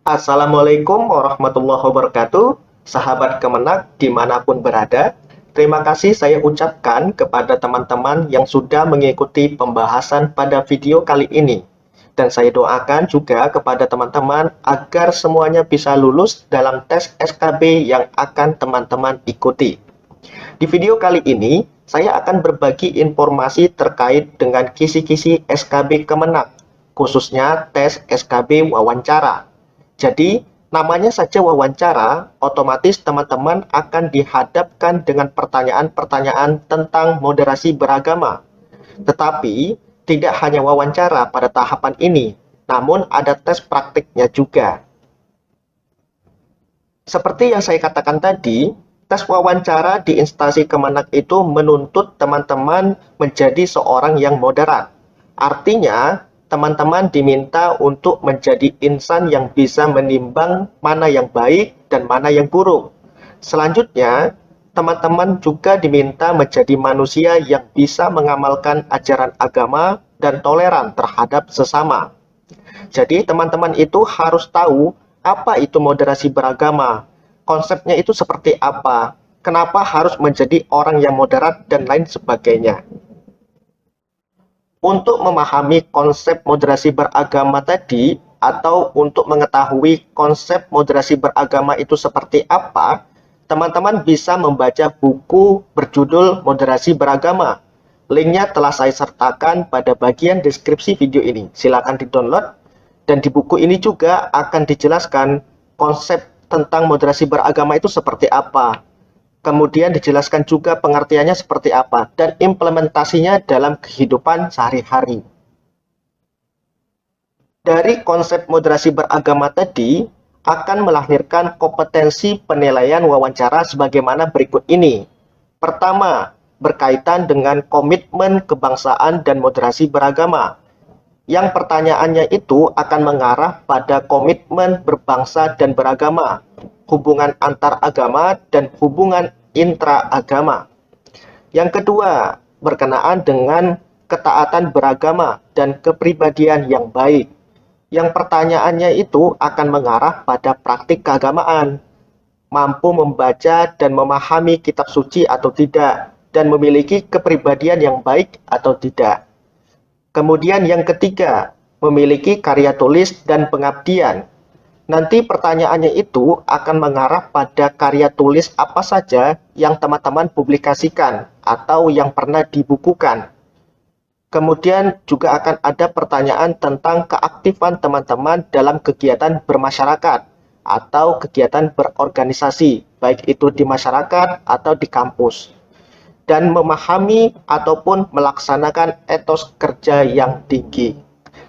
Assalamualaikum warahmatullahi wabarakatuh, sahabat Kemenak dimanapun berada. Terima kasih saya ucapkan kepada teman-teman yang sudah mengikuti pembahasan pada video kali ini. Dan saya doakan juga kepada teman-teman agar semuanya bisa lulus dalam tes SKB yang akan teman-teman ikuti. Di video kali ini, saya akan berbagi informasi terkait dengan kisi-kisi SKB Kemenak, khususnya tes SKB wawancara. Jadi, namanya saja wawancara, otomatis teman-teman akan dihadapkan dengan pertanyaan-pertanyaan tentang moderasi beragama. Tetapi, tidak hanya wawancara pada tahapan ini, namun ada tes praktiknya juga. Seperti yang saya katakan tadi, tes wawancara di instansi Kemenak itu menuntut teman-teman menjadi seorang yang moderat. Artinya, teman-teman diminta untuk menjadi insan yang bisa menimbang mana yang baik dan mana yang buruk. Selanjutnya, teman-teman juga diminta menjadi manusia yang bisa mengamalkan ajaran agama dan toleran terhadap sesama. Jadi, teman-teman itu harus tahu apa itu moderasi beragama, konsepnya itu seperti apa, kenapa harus menjadi orang yang moderat, dan lain sebagainya. Untuk memahami konsep moderasi beragama tadi, atau untuk mengetahui konsep moderasi beragama itu seperti apa, teman-teman bisa membaca buku berjudul Moderasi Beragama. Linknya telah saya sertakan pada bagian deskripsi video ini. Silakan di-download. Dan di buku ini juga akan dijelaskan konsep tentang moderasi beragama itu seperti apa. Kemudian dijelaskan juga pengertiannya seperti apa dan implementasinya dalam kehidupan sehari-hari. Dari konsep moderasi beragama tadi akan melahirkan kompetensi penilaian wawancara sebagaimana berikut ini. Pertama, berkaitan dengan komitmen kebangsaan dan moderasi beragama. Yang pertanyaannya itu akan mengarah pada komitmen berbangsa dan beragama, hubungan antar agama, dan hubungan intra-agama. Yang kedua, berkenaan dengan ketaatan beragama dan kepribadian yang baik. Yang pertanyaannya itu akan mengarah pada praktik keagamaan, mampu membaca dan memahami kitab suci atau tidak, dan memiliki kepribadian yang baik atau tidak. Kemudian yang ketiga, memiliki karya tulis dan pengabdian. Nanti pertanyaannya itu akan mengarah pada karya tulis apa saja yang teman-teman publikasikan atau yang pernah dibukukan. Kemudian juga akan ada pertanyaan tentang keaktifan teman-teman dalam kegiatan bermasyarakat atau kegiatan berorganisasi, baik itu di masyarakat atau di kampus, dan memahami ataupun melaksanakan etos kerja yang tinggi.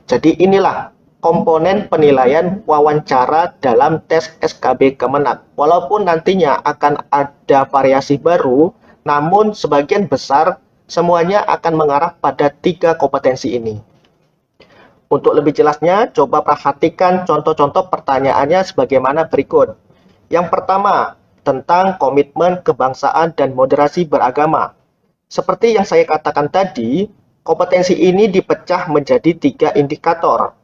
Jadi inilah komponen penilaian wawancara dalam tes SKB Kemenak. Walaupun nantinya akan ada variasi baru, namun sebagian besar semuanya akan mengarah pada 3 kompetensi ini. Untuk lebih jelasnya, coba perhatikan contoh-contoh pertanyaannya sebagaimana berikut. Yang pertama, tentang komitmen kebangsaan dan moderasi beragama. Seperti yang saya katakan tadi, kompetensi ini dipecah menjadi 3 indikator.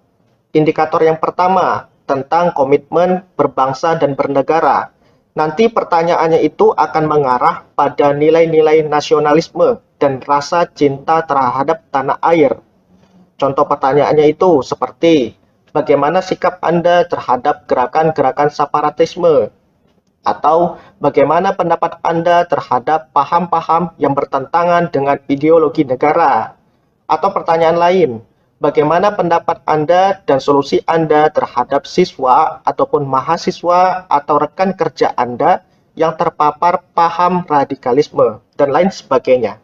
Indikator yang pertama, tentang komitmen berbangsa dan bernegara. Nanti pertanyaannya itu akan mengarah pada nilai-nilai nasionalisme dan rasa cinta terhadap tanah air. Contoh pertanyaannya itu seperti, bagaimana sikap Anda terhadap gerakan-gerakan separatisme? Atau bagaimana pendapat Anda terhadap paham-paham yang bertentangan dengan ideologi negara? Atau pertanyaan lain, bagaimana pendapat Anda dan solusi Anda terhadap siswa ataupun mahasiswa atau rekan kerja Anda yang terpapar paham radikalisme, dan lain sebagainya.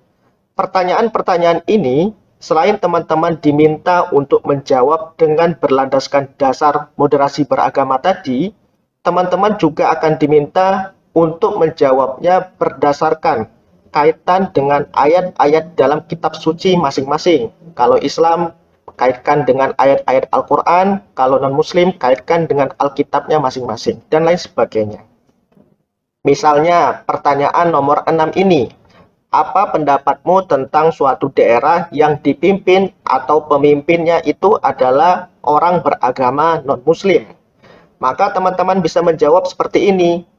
Pertanyaan-pertanyaan ini, selain teman-teman diminta untuk menjawab dengan berlandaskan dasar moderasi beragama tadi, teman-teman juga akan diminta untuk menjawabnya berdasarkan kaitan dengan ayat-ayat dalam kitab suci masing-masing. Kalau Islam, kaitkan dengan ayat-ayat Al-Quran. Kalau non-Muslim, kaitkan dengan Alkitabnya masing-masing, dan lain sebagainya. Misalnya, pertanyaan nomor 6 ini. Apa pendapatmu tentang suatu daerah yang dipimpin atau pemimpinnya itu adalah orang beragama non-Muslim? Maka teman-teman bisa menjawab seperti ini.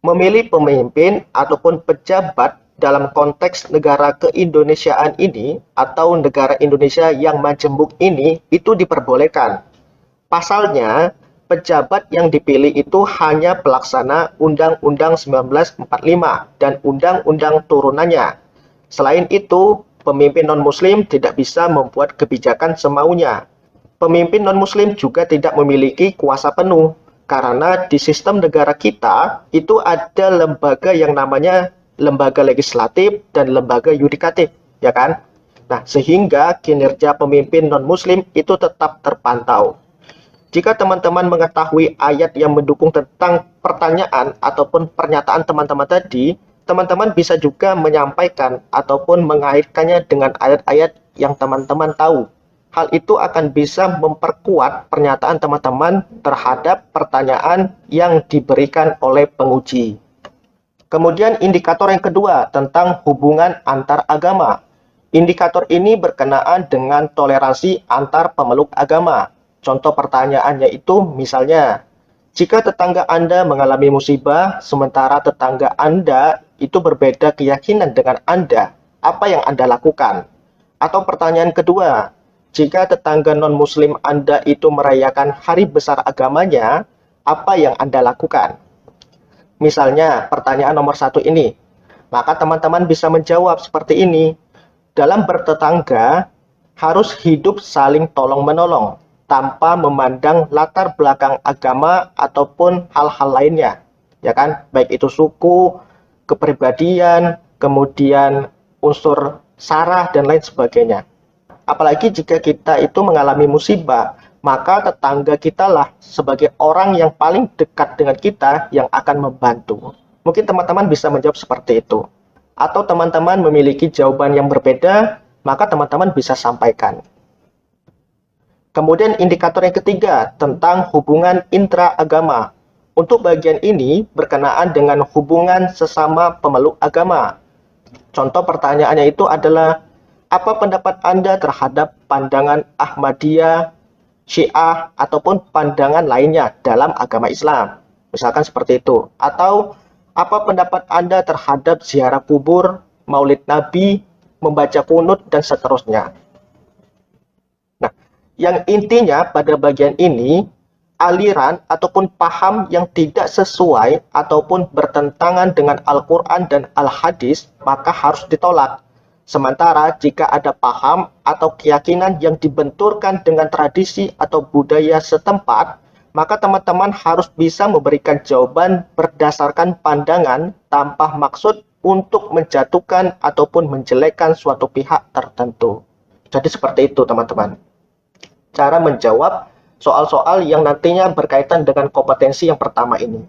Memilih pemimpin ataupun pejabat dalam konteks negara keindonesiaan ini atau negara Indonesia yang majemuk ini itu diperbolehkan. Pasalnya, pejabat yang dipilih itu hanya pelaksana Undang-Undang 1945 dan undang-undang turunannya. Selain itu, pemimpin non-muslim tidak bisa membuat kebijakan semaunya. Pemimpin non-muslim juga tidak memiliki kuasa penuh, karena di sistem negara kita itu ada lembaga yang namanya lembaga legislatif dan lembaga yudikatif, ya kan? Nah, sehingga kinerja pemimpin non-muslim itu tetap terpantau. Jika teman-teman mengetahui ayat yang mendukung tentang pertanyaan ataupun pernyataan teman-teman tadi, teman-teman bisa juga menyampaikan ataupun mengaitkannya dengan ayat-ayat yang teman-teman tahu. Hal itu akan bisa memperkuat pernyataan teman-teman terhadap pertanyaan yang diberikan oleh penguji. Kemudian indikator yang kedua tentang hubungan antar agama. Indikator ini berkenaan dengan toleransi antar pemeluk agama. Contoh pertanyaannya itu misalnya, jika tetangga Anda mengalami musibah, sementara tetangga Anda itu berbeda keyakinan dengan Anda, apa yang Anda lakukan? Atau pertanyaan kedua, jika tetangga non-muslim Anda itu merayakan hari besar agamanya, apa yang Anda lakukan? Misalnya, pertanyaan nomor 1 ini. Maka teman-teman bisa menjawab seperti ini. Dalam bertetangga, harus hidup saling tolong-menolong, tanpa memandang latar belakang agama ataupun hal-hal lainnya. Ya kan? Baik itu suku, kepribadian, kemudian unsur sara, dan lain sebagainya. Apalagi jika kita itu mengalami musibah, maka tetangga kita lah sebagai orang yang paling dekat dengan kita yang akan membantu. Mungkin teman-teman bisa menjawab seperti itu. Atau teman-teman memiliki jawaban yang berbeda, maka teman-teman bisa sampaikan. Kemudian indikator yang ketiga tentang hubungan intra-agama. Untuk bagian ini berkenaan dengan hubungan sesama pemeluk agama. Contoh pertanyaannya itu adalah, apa pendapat Anda terhadap pandangan Ahmadiyah, Syiah, ataupun pandangan lainnya dalam agama Islam? Misalkan seperti itu. Atau, apa pendapat Anda terhadap ziarah kubur, maulid Nabi, membaca kunut, dan seterusnya? Nah, yang intinya pada bagian ini, aliran ataupun paham yang tidak sesuai ataupun bertentangan dengan Al-Quran dan Al-Hadis, maka harus ditolak. Sementara jika ada paham atau keyakinan yang dibenturkan dengan tradisi atau budaya setempat, maka teman-teman harus bisa memberikan jawaban berdasarkan pandangan tanpa maksud untuk menjatuhkan ataupun menjelekkan suatu pihak tertentu. Jadi seperti itu teman-teman. Cara menjawab soal-soal yang nantinya berkaitan dengan kompetensi yang pertama ini.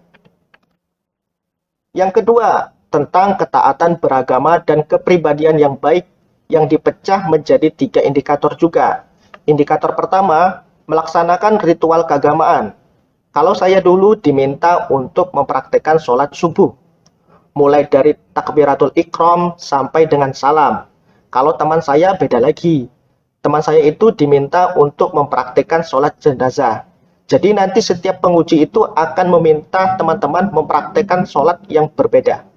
Yang kedua, tentang ketaatan beragama dan kepribadian yang baik yang dipecah menjadi 3 indikator juga. Indikator pertama, melaksanakan ritual keagamaan. Kalau saya dulu diminta untuk mempraktekkan sholat subuh, mulai dari takbiratul ikram sampai dengan salam. Kalau teman saya beda lagi. Teman saya itu diminta untuk mempraktekkan sholat jenazah. Jadi nanti setiap penguji itu akan meminta teman-teman mempraktekkan sholat yang berbeda.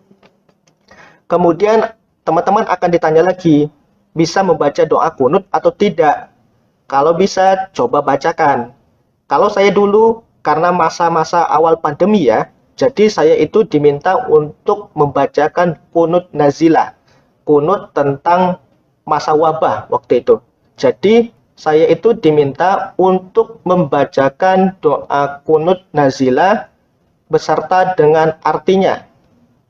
Kemudian teman-teman akan ditanya lagi, bisa membaca doa kunut atau tidak? Kalau bisa, coba bacakan. Kalau saya dulu, karena masa-masa awal pandemi ya, jadi saya itu diminta untuk membacakan kunut nazilah. Kunut tentang masa wabah waktu itu. Jadi saya itu diminta untuk membacakan doa kunut nazilah beserta dengan artinya.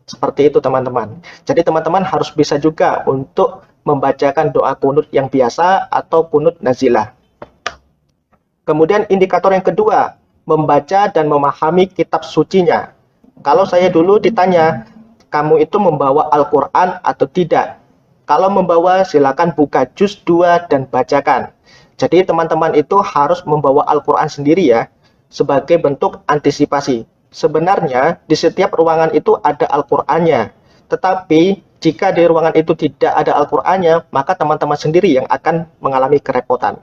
Seperti itu teman-teman. Jadi teman-teman harus bisa juga untuk membacakan doa kunut yang biasa atau kunut nazilah. Kemudian indikator yang kedua, membaca dan memahami kitab sucinya. Kalau saya dulu ditanya, kamu itu membawa Al-Quran atau tidak? Kalau membawa, silakan buka juz 2 dan bacakan. Jadi teman-teman itu harus membawa Al-Quran sendiri ya, sebagai bentuk antisipasi. Sebenarnya di setiap ruangan itu ada Al-Qur'annya. Tetapi jika di ruangan itu tidak ada Al-Qur'annya, maka teman-teman sendiri yang akan mengalami kerepotan.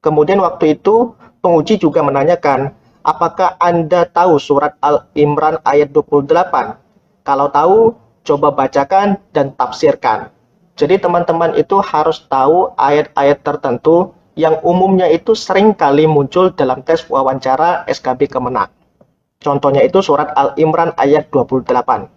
Kemudian waktu itu penguji juga menanyakan, Apakah Anda tahu surat Al-Imran ayat 28? Kalau tahu, coba bacakan dan tafsirkan. Jadi teman-teman itu harus tahu ayat-ayat tertentu yang umumnya itu sering kali muncul dalam tes wawancara SKB Kemenak. Contohnya itu surat Al-Imran ayat 28.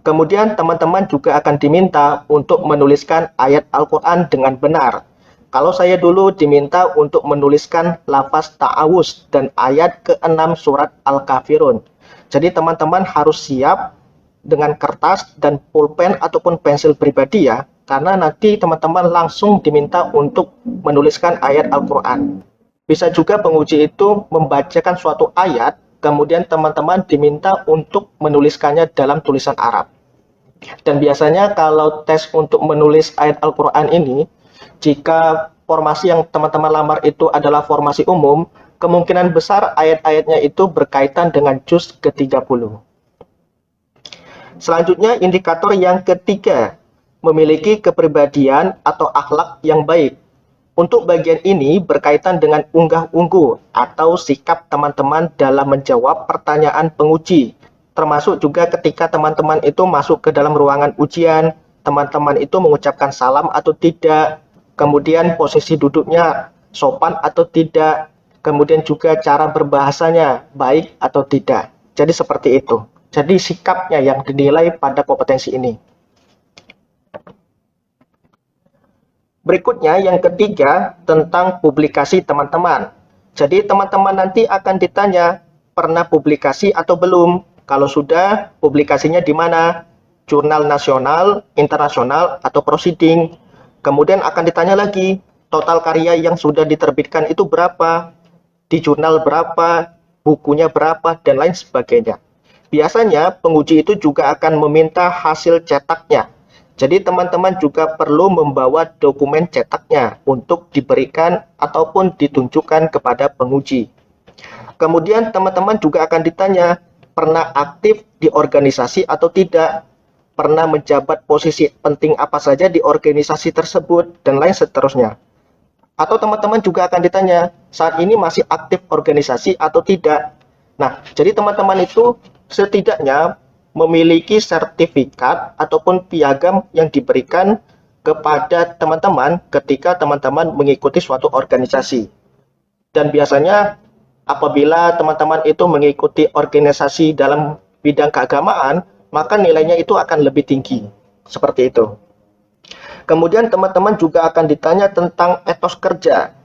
Kemudian teman-teman juga akan diminta untuk menuliskan ayat Al-Quran dengan benar. Kalau saya dulu diminta untuk menuliskan lafaz ta'awuz dan ayat ke-6 surat Al-Kafirun. Jadi teman-teman harus siap dengan kertas dan pulpen ataupun pensil pribadi ya, karena nanti teman-teman langsung diminta untuk menuliskan ayat Al-Quran. Bisa juga penguji itu membacakan suatu ayat, kemudian teman-teman diminta untuk menuliskannya dalam tulisan Arab. Dan biasanya kalau tes untuk menulis ayat Al-Quran ini, jika formasi yang teman-teman lamar itu adalah formasi umum, kemungkinan besar ayat-ayatnya itu berkaitan dengan juz ke-30. Selanjutnya, indikator yang ketiga, memiliki kepribadian atau akhlak yang baik. Untuk bagian ini berkaitan dengan unggah-ungguh atau sikap teman-teman dalam menjawab pertanyaan penguji. Termasuk juga ketika teman-teman itu masuk ke dalam ruangan ujian, teman-teman itu mengucapkan salam atau tidak, kemudian posisi duduknya sopan atau tidak, kemudian juga cara berbahasanya baik atau tidak. Jadi seperti itu. Jadi sikapnya yang dinilai pada kompetensi ini. Berikutnya yang ketiga tentang publikasi teman-teman. Jadi teman-teman nanti akan ditanya pernah publikasi atau belum. Kalau sudah, publikasinya di mana? Jurnal nasional, internasional, atau proceeding. Kemudian akan ditanya lagi, total karya yang sudah diterbitkan itu berapa? Di jurnal berapa? Bukunya berapa? Dan lain sebagainya. Biasanya penguji itu juga akan meminta hasil cetaknya. Jadi teman-teman juga perlu membawa dokumen cetaknya untuk diberikan ataupun ditunjukkan kepada penguji. Kemudian teman-teman juga akan ditanya, pernah aktif di organisasi atau tidak? Pernah menjabat posisi penting apa saja di organisasi tersebut? Dan lain seterusnya. Atau teman-teman juga akan ditanya, saat ini masih aktif organisasi atau tidak? Nah, jadi teman-teman itu setidaknya memiliki sertifikat ataupun piagam yang diberikan kepada teman-teman ketika teman-teman mengikuti suatu organisasi. Dan biasanya apabila teman-teman itu mengikuti organisasi dalam bidang keagamaan, maka nilainya itu akan lebih tinggi. Seperti itu. Kemudian teman-teman juga akan ditanya tentang etos kerja.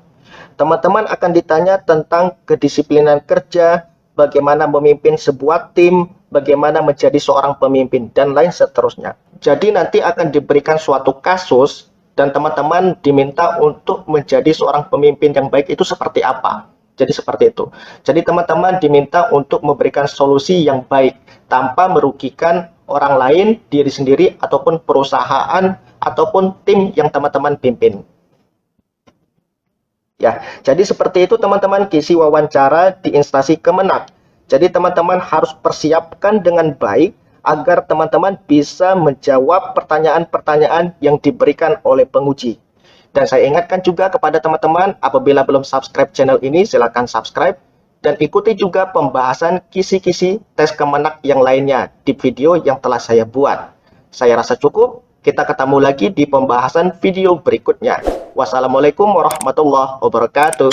Teman-teman akan ditanya tentang kedisiplinan kerja, bagaimana memimpin sebuah tim, bagaimana menjadi seorang pemimpin, dan lain seterusnya. Jadi nanti akan diberikan suatu kasus, dan teman-teman diminta untuk menjadi seorang pemimpin yang baik itu seperti apa. Jadi seperti itu. Jadi teman-teman diminta untuk memberikan solusi yang baik, tanpa merugikan orang lain, diri sendiri, ataupun perusahaan, ataupun tim yang teman-teman pimpin. Ya, jadi seperti itu teman-teman kisi wawancara di instansi Kemenak. Jadi teman-teman harus persiapkan dengan baik agar teman-teman bisa menjawab pertanyaan-pertanyaan yang diberikan oleh penguji. Dan saya ingatkan juga kepada teman-teman, apabila belum subscribe channel ini, silakan subscribe. Dan ikuti juga pembahasan kisi-kisi tes Kemenak yang lainnya di video yang telah saya buat. Saya rasa cukup, kita ketemu lagi di pembahasan video berikutnya. Wassalamualaikum warahmatullahi wabarakatuh.